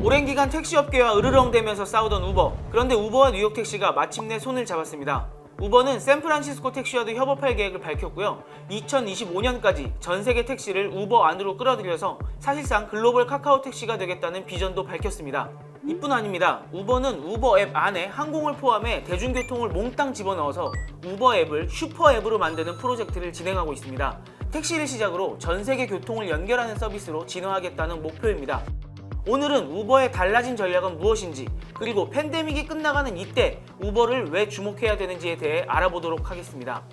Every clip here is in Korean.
오랜 기간 택시업계와 으르렁대면서 싸우던 우버. 그런데 우버와 뉴욕 택시가 마침내 손을 잡았습니다. 우버는 샌프란시스코 택시와도 협업할 계획을 밝혔고요. 2025년까지 전 세계 택시를 우버 안으로 끌어들여서 사실상 글로벌 카카오 택시가 되겠다는 비전도 밝혔습니다. 이뿐 아닙니다. 우버는 우버 앱 안에 항공을 포함해 대중교통을 몽땅 집어넣어서 우버 앱을 슈퍼 앱으로 만드는 프로젝트를 진행하고 있습니다. 택시를 시작으로 전 세계 교통을 연결하는 서비스로 진화하겠다는 목표입니다. 오늘은 우버의 달라진 전략은 무엇인지, 그리고 팬데믹이 끝나가는 이때 우버를 왜 주목해야 되는지에 대해 알아보도록 하겠습니다.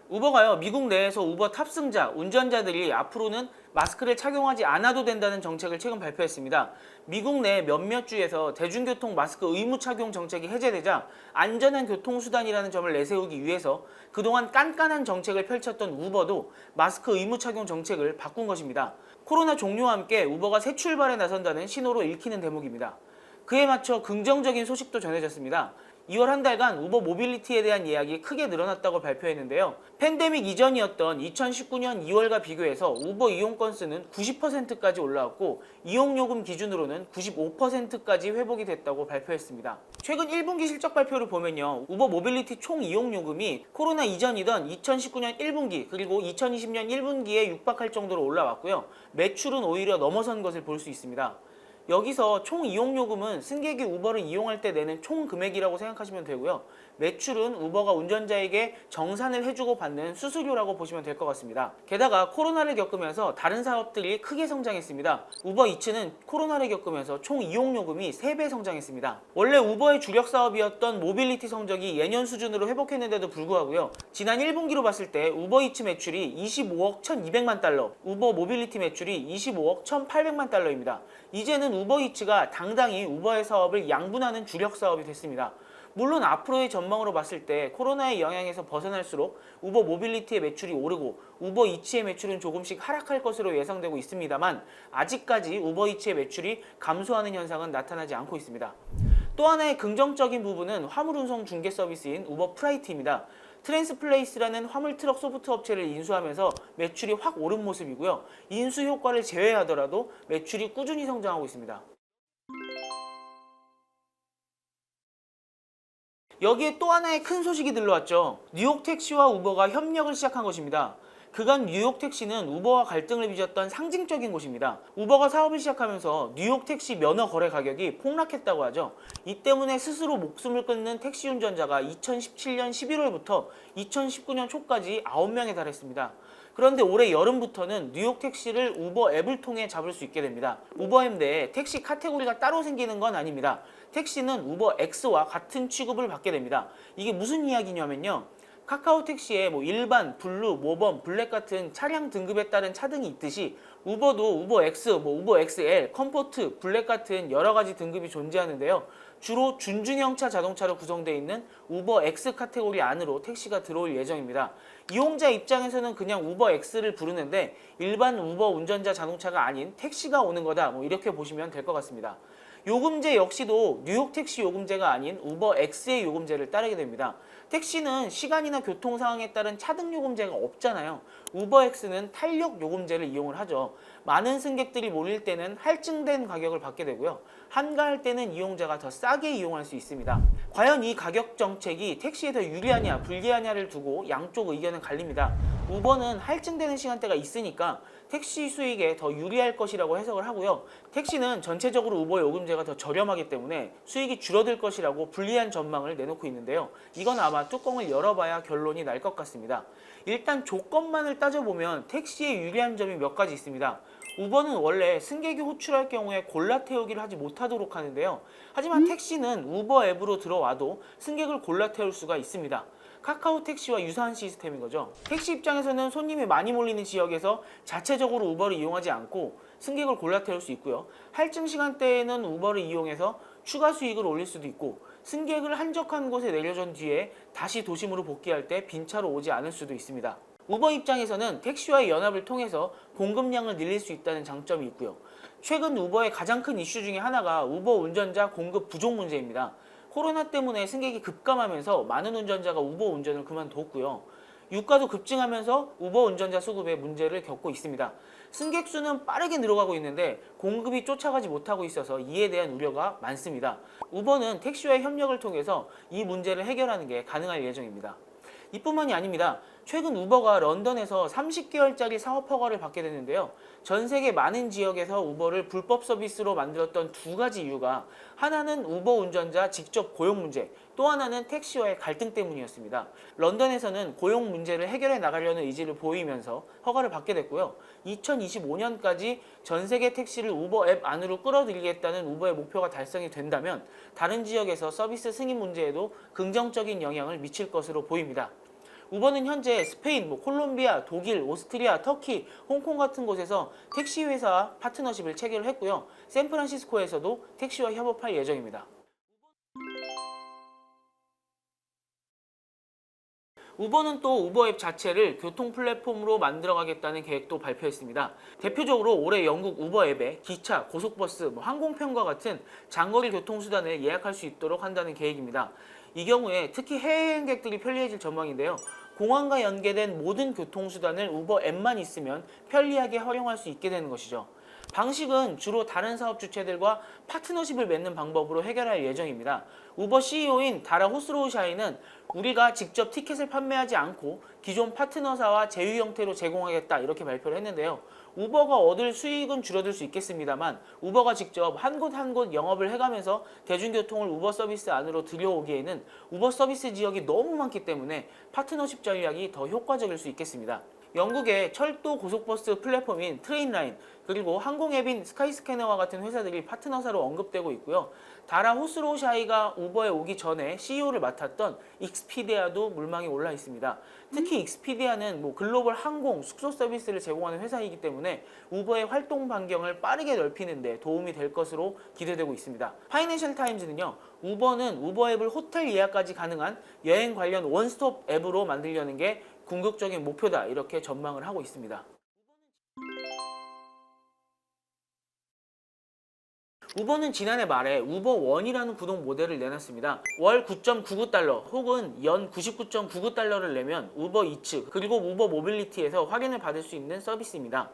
우버가요, 미국 내에서 우버 탑승자, 운전자들이 앞으로는 마스크를 착용하지 않아도 된다는 정책을 최근 발표했습니다. 미국 내 몇몇 주에서 대중교통 마스크 의무 착용 정책이 해제되자 안전한 교통수단이라는 점을 내세우기 위해서 그동안 깐깐한 정책을 펼쳤던 우버도 마스크 의무 착용 정책을 바꾼 것입니다. 코로나 종료와 함께 우버가 새 출발에 나선다는 신호로 읽히는 대목입니다. 그에 맞춰 긍정적인 소식도 전해졌습니다. 2월 한 달간 우버 모빌리티에 대한 예약이 크게 늘어났다고 발표했는데요. 팬데믹 이전이었던 2019년 2월과 비교해서 우버 이용 건수는 90%까지 올라왔고 이용요금 기준으로는 95%까지 회복이 됐다고 발표했습니다. 최근 1분기 실적 발표를 보면요, 우버 모빌리티 총 이용요금이 코로나 이전이던 2019년 1분기 그리고 2020년 1분기에 육박할 정도로 올라왔고요. 매출은 오히려 넘어선 것을 볼 수 있습니다. 여기서 총 이용요금은 승객이 우버를 이용할 때 내는 총 금액이라고 생각하시면 되고요. 매출은 우버가 운전자에게 정산을 해주고 받는 수수료라고 보시면 될 것 같습니다. 게다가 코로나를 겪으면서 다른 사업들이 크게 성장했습니다. 우버 이츠는 코로나를 겪으면서 총 이용요금이 3배 성장했습니다. 원래 우버의 주력 사업이었던 모빌리티 성적이 예년 수준으로 회복했는데도 불구하고요. 지난 1분기로 봤을 때 우버 이츠 매출이 25억 1200만 달러, 우버 모빌리티 매출이 25억 1800만 달러입니다. 이제는 우버 이츠가 당당히 우버의 사업을 양분하는 주력 사업이 됐습니다. 물론 앞으로의 전망으로 봤을 때 코로나의 영향에서 벗어날수록 우버 모빌리티의 매출이 오르고 우버 이츠의 매출은 조금씩 하락할 것으로 예상되고 있습니다만 아직까지 우버 이츠의 매출이 감소하는 현상은 나타나지 않고 있습니다. 또 하나의 긍정적인 부분은 화물운송 중개 서비스인 우버 프라이트입니다. 트랜스플레이스라는 화물 트럭 소프트 업체를 인수하면서 매출이 확 오른 모습이고요. 인수 효과를 제외하더라도 매출이 꾸준히 성장하고 있습니다. 여기에 또 하나의 큰 소식이 들러왔죠. 뉴욕 택시와 우버가 협력을 시작한 것입니다. 그간 뉴욕 택시는 우버와 갈등을 빚었던 상징적인 곳입니다. 우버가 사업을 시작하면서 뉴욕 택시 면허 거래 가격이 폭락했다고 하죠. 이 때문에 스스로 목숨을 끊는 택시 운전자가 2017년 11월부터 2019년 초까지 9명에 달했습니다. 그런데 올해 여름부터는 뉴욕 택시를 우버 앱을 통해 잡을 수 있게 됩니다. 우버 앱 내에 택시 카테고리가 따로 생기는 건 아닙니다. 택시는 우버 X와 같은 취급을 받게 됩니다. 이게 무슨 이야기냐면요, 카카오 택시에 일반, 블루, 모범, 블랙 같은 차량 등급에 따른 차등이 있듯이 우버도 우버 X, 우버 XL, 컴포트, 블랙 같은 여러 가지 등급이 존재하는데요. 주로 준중형차 자동차로 구성되어 있는 우버 X 카테고리 안으로 택시가 들어올 예정입니다. 이용자 입장에서는 그냥 우버 X를 부르는데 일반 우버 운전자 자동차가 아닌 택시가 오는 거다, 이렇게 보시면 될 것 같습니다. 요금제 역시도 뉴욕 택시 요금제가 아닌 우버 X의 요금제를 따르게 됩니다. 택시는 시간이나 교통 상황에 따른 차등 요금제가 없잖아요. 우버 X는 탄력 요금제를 이용을 하죠. 많은 승객들이 몰릴 때는 할증된 가격을 받게 되고요. 한가할 때는 이용자가 더 싸게 이용할 수 있습니다. 과연 이 가격 정책이 택시에 더 유리하냐 불리하냐를 두고 양쪽 의견은 갈립니다. 우버는 할증되는 시간대가 있으니까 택시 수익에 더 유리할 것이라고 해석을 하고요. 택시는 전체적으로 우버 요금제가 더 저렴하기 때문에 수익이 줄어들 것이라고 불리한 전망을 내놓고 있는데요. 이건 아마 뚜껑을 열어봐야 결론이 날 것 같습니다. 일단 조건만을 따져보면 택시에 유리한 점이 몇 가지 있습니다. 우버는 원래 승객이 호출할 경우에 골라 태우기를 하지 못하도록 하는데요. 하지만 택시는 우버 앱으로 들어와도 승객을 골라 태울 수가 있습니다. 카카오 택시와 유사한 시스템인 거죠. 택시 입장에서는 손님이 많이 몰리는 지역에서 자체적으로 우버를 이용하지 않고 승객을 골라 태울 수 있고요. 할증 시간대에는 우버를 이용해서 추가 수익을 올릴 수도 있고 승객을 한적한 곳에 내려준 뒤에 다시 도심으로 복귀할 때 빈차로 오지 않을 수도 있습니다. 우버 입장에서는 택시와의 연합을 통해서 공급량을 늘릴 수 있다는 장점이 있고요. 최근 우버의 가장 큰 이슈 중에 하나가 우버 운전자 공급 부족 문제입니다. 코로나 때문에 승객이 급감하면서 많은 운전자가 우버 운전을 그만뒀고요. 유가도 급증하면서 우버 운전자 수급에 문제를 겪고 있습니다. 승객 수는 빠르게 늘어가고 있는데 공급이 쫓아가지 못하고 있어서 이에 대한 우려가 많습니다. 우버는 택시와의 협력을 통해서 이 문제를 해결하는 게 가능할 예정입니다. 이뿐만이 아닙니다. 최근 우버가 런던에서 30개월짜리 사업 허가를 받게 됐는데요. 전 세계 많은 지역에서 우버를 불법 서비스로 만들었던 두 가지 이유가 하나는 우버 운전자 직접 고용 문제, 또 하나는 택시와의 갈등 때문이었습니다. 런던에서는 고용 문제를 해결해 나가려는 의지를 보이면서 허가를 받게 됐고요. 2025년까지 전 세계 택시를 우버 앱 안으로 끌어들이겠다는 우버의 목표가 달성이 된다면 다른 지역에서 서비스 승인 문제에도 긍정적인 영향을 미칠 것으로 보입니다. 우버는 현재 스페인, 콜롬비아, 독일, 오스트리아, 터키, 홍콩 같은 곳에서 택시 회사 파트너십을 체결했고요. 샌프란시스코에서도 택시와 협업할 예정입니다. 우버는 또 우버 앱 자체를 교통 플랫폼으로 만들어가겠다는 계획도 발표했습니다. 대표적으로 올해 영국 우버 앱에 기차, 고속버스, 항공편과 같은 장거리 교통수단을 예약할 수 있도록 한다는 계획입니다. 이 경우에 특히 해외여행객들이 편리해질 전망인데요. 공항과 연계된 모든 교통수단을 우버 앱만 있으면 편리하게 활용할 수 있게 되는 것이죠. 방식은 주로 다른 사업 주체들과 파트너십을 맺는 방법으로 해결할 예정입니다. 우버 CEO인 다라 호스로우샤이는 우리가 직접 티켓을 판매하지 않고 기존 파트너사와 제휴 형태로 제공하겠다 이렇게 발표를 했는데요. 우버가 얻을 수익은 줄어들 수 있겠습니다만 우버가 직접 한 곳 한 곳 영업을 해가면서 대중교통을 우버 서비스 안으로 들여오기에는 우버 서비스 지역이 너무 많기 때문에 파트너십 전략이 더 효과적일 수 있겠습니다. 영국의 철도 고속버스 플랫폼인 트레인라인 그리고 항공 앱인 스카이스캐너와 같은 회사들이 파트너사로 언급되고 있고요. 다라 호스로샤이가 우버에 오기 전에 CEO를 맡았던 익스피디아도 물망에 올라 있습니다. 특히 익스피디아는 글로벌 항공, 숙소 서비스를 제공하는 회사이기 때문에 우버의 활동 반경을 빠르게 넓히는 데 도움이 될 것으로 기대되고 있습니다. 파이낸셜 타임즈는요. 우버는 우버 앱을 호텔 예약까지 가능한 여행 관련 원스톱 앱으로 만들려는 게 궁극적인 목표다 이렇게 전망을 하고 있습니다. 우버는 지난해 말에 우버원이라는 구독 모델을 내놨습니다. 월 9.99달러 혹은 연 99.99달러를 내면 우버 이츠 그리고 우버 모빌리티에서 할인을 받을 수 있는 서비스입니다.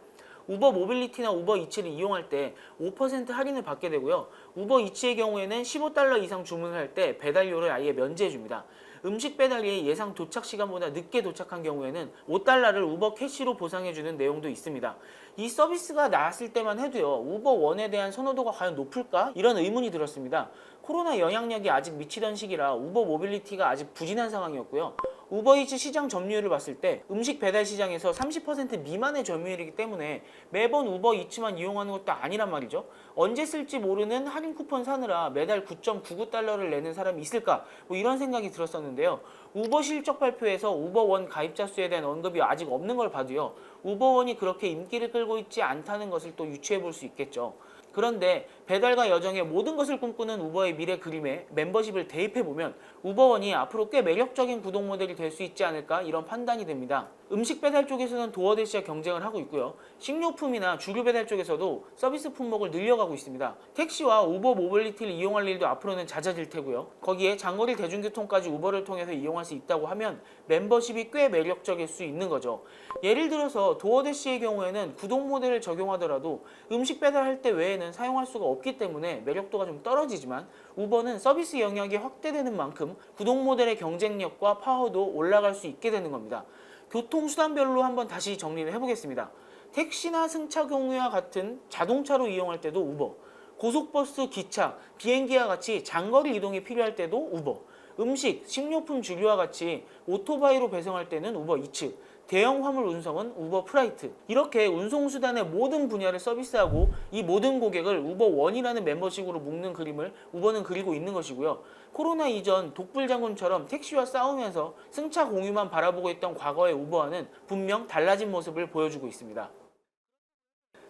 우버 모빌리티나 우버 이츠를 이용할 때 5% 할인을 받게 되고요. 우버 이츠의 경우에는 15달러 이상 주문을 할 때 배달료를 아예 면제해 줍니다. 음식 배달이 예상 도착 시간보다 늦게 도착한 경우에는 5달러를 우버 캐시로 보상해주는 내용도 있습니다. 이 서비스가 나왔을 때만 해도요. 우버원에 대한 선호도가 과연 높을까? 이런 의문이 들었습니다. 코로나 영향력이 아직 미치던 시기라 우버 모빌리티가 아직 부진한 상황이었고요. 우버이츠 시장 점유율을 봤을 때 음식 배달 시장에서 30% 미만의 점유율이기 때문에 매번 우버이츠만 이용하는 것도 아니란 말이죠. 언제 쓸지 모르는 할인 쿠폰 사느라 매달 9.99달러를 내는 사람이 있을까? 이런 생각이 들었었는데요. 우버 실적 발표에서 우버원 가입자 수에 대한 언급이 아직 없는 걸 봐도요. 우버원이 그렇게 인기를 끌고 있지 않다는 것을 또 유추해 볼 수 있겠죠. 그런데 배달과 여정의 모든 것을 꿈꾸는 우버의 미래 그림에 멤버십을 대입해보면 우버원이 앞으로 꽤 매력적인 구독 모델이 될 수 있지 않을까 이런 판단이 됩니다. 음식 배달 쪽에서는 도어대시와 경쟁을 하고 있고요. 식료품이나 주류 배달 쪽에서도 서비스 품목을 늘려가고 있습니다. 택시와 우버 모빌리티를 이용할 일도 앞으로는 잦아질 테고요. 거기에 장거리 대중교통까지 우버를 통해서 이용할 수 있다고 하면 멤버십이 꽤 매력적일 수 있는 거죠. 예를 들어서 도어대시의 경우에는 구독 모델을 적용하더라도 음식 배달할 때 외에는 사용할 수가 없기 때문에 매력도가 좀 떨어지지만 우버는 서비스 영역이 확대되는 만큼 구독 모델의 경쟁력과 파워도 올라갈 수 있게 되는 겁니다. 교통수단별로 한번 다시 정리를 해보겠습니다. 택시나 승차경유와 같은 자동차로 이용할 때도 우버, 고속버스, 기차, 비행기와 같이 장거리 이동이 필요할 때도 우버, 음식, 식료품 주류와 같이 오토바이로 배송할 때는 우버 이츠, 대형 화물 운송은 우버 프라이트. 이렇게 운송수단의 모든 분야를 서비스하고 이 모든 고객을 우버원이라는 멤버십으로 묶는 그림을 우버는 그리고 있는 것이고요. 코로나 이전 독불장군처럼 택시와 싸우면서 승차 공유만 바라보고 있던 과거의 우버와는 분명 달라진 모습을 보여주고 있습니다.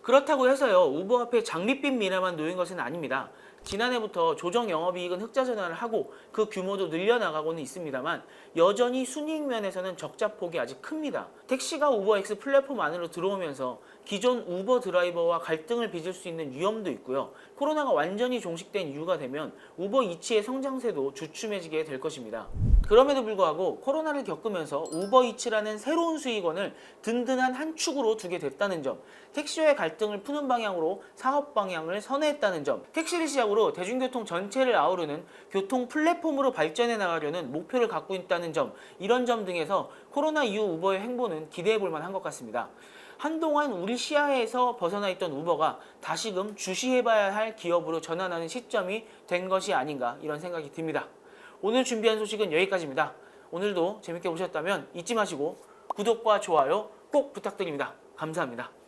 그렇다고 해서요. 우버 앞에 장밋빛 미래만 놓인 것은 아닙니다. 지난해부터 조정 영업이익은 흑자 전환을 하고 그 규모도 늘려나가고는 있습니다만 여전히 순이익 면에서는 적자폭이 아직 큽니다. 택시가 우버X 플랫폼 안으로 들어오면서 기존 우버 드라이버와 갈등을 빚을 수 있는 위험도 있고요. 코로나가 완전히 종식된 이유가 되면 우버 이츠의 성장세도 주춤해지게 될 것입니다. 그럼에도 불구하고 코로나를 겪으면서 우버이츠라는 새로운 수익원을 든든한 한 축으로 두게 됐다는 점, 택시와의 갈등을 푸는 방향으로 사업 방향을 선회했다는 점, 택시를 시작으로 대중교통 전체를 아우르는 교통 플랫폼으로 발전해 나가려는 목표를 갖고 있다는 점, 이런 점 등에서 코로나 이후 우버의 행보는 기대해 볼 만한 것 같습니다. 한동안 우리 시야에서 벗어나 있던 우버가 다시금 주시해봐야 할 기업으로 전환하는 시점이 된 것이 아닌가, 이런 생각이 듭니다. 오늘 준비한 소식은 여기까지입니다. 오늘도 재밌게 보셨다면 잊지 마시고 구독과 좋아요 꼭 부탁드립니다. 감사합니다.